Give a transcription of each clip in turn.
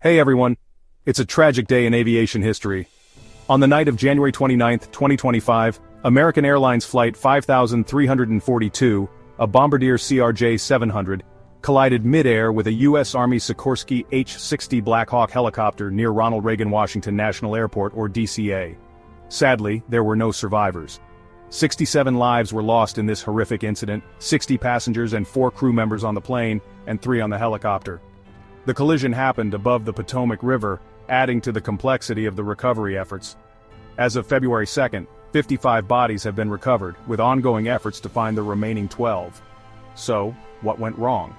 Hey everyone, it's a tragic day in aviation history. On the night of January 29, 2025, American Airlines Flight 5342, a Bombardier CRJ-700, collided midair with a U.S. Army Sikorsky H-60 Black Hawk helicopter near Reagan Washington National Airport or DCA. Sadly, there were no survivors. 67 lives were lost in this horrific incident, 60 passengers and 4 crew members on the plane, and 3 on the helicopter. The collision happened above the Potomac River, adding to the complexity of the recovery efforts. As of February 2nd, 55 bodies have been recovered, with ongoing efforts to find the remaining 12. So, what went wrong?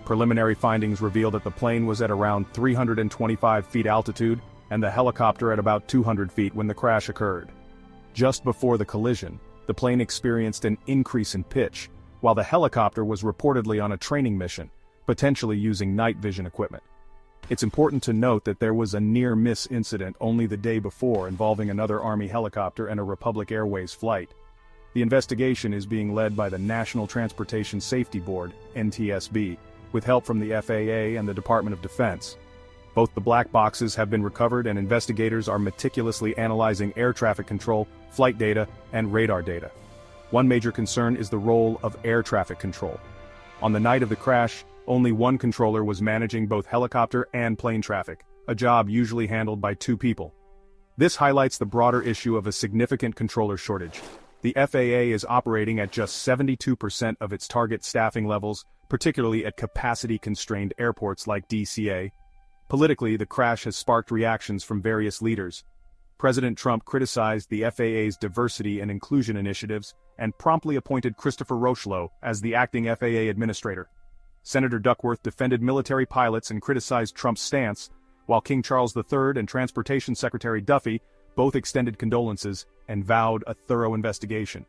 Preliminary findings reveal that the plane was at around 325 feet altitude, and the helicopter at about 200 feet when the crash occurred. Just before the collision, the plane experienced an increase in pitch, while the helicopter was reportedly on a training mission, potentially using night vision equipment. It's important to note that there was a near-miss incident only the day before involving another Army helicopter and a Republic Airways flight. The investigation is being led by the National Transportation Safety Board, NTSB, with help from the FAA and the Department of Defense. Both the black boxes have been recovered and investigators are meticulously analyzing air traffic control, flight data, and radar data. One major concern is the role of air traffic control. On the night of the crash, only one controller was managing both helicopter and plane traffic, a job usually handled by 2 people. This highlights the broader issue of a significant controller shortage. The FAA is operating at just 72% of its target staffing levels, particularly at capacity-constrained airports like DCA. Politically, the crash has sparked reactions from various leaders. President Trump criticized the FAA's diversity and inclusion initiatives and promptly appointed Christopher Rocheleau as the acting FAA administrator. Senator Duckworth defended military pilots and criticized Trump's stance, while King Charles III and Transportation Secretary Duffy both extended condolences and vowed a thorough investigation.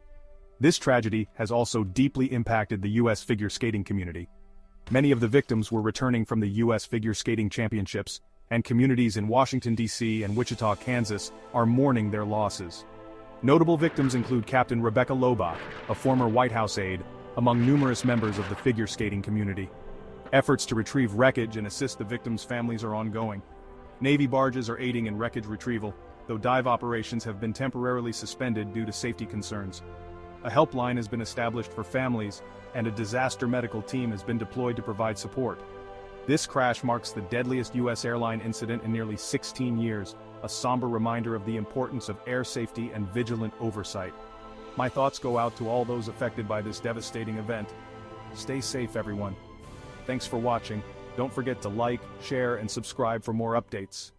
This tragedy has also deeply impacted the U.S. figure skating community. Many of the victims were returning from the U.S. Figure Skating Championships, and communities in Washington, D.C. and Wichita, Kansas are mourning their losses. Notable victims include Captain Rebecca Lobach, a former White House aide, among numerous members of the figure skating community. Efforts to retrieve wreckage and assist the victims' families are ongoing. Navy barges are aiding in wreckage retrieval, though dive operations have been temporarily suspended due to safety concerns. A helpline has been established for families, and a disaster medical team has been deployed to provide support. This crash marks the deadliest U.S. airline incident in nearly 16 years, a somber reminder of the importance of air safety and vigilant oversight. My thoughts go out to all those affected by this devastating event. Stay safe, everyone. Thanks for watching. Don't forget to like, share, and subscribe for more updates.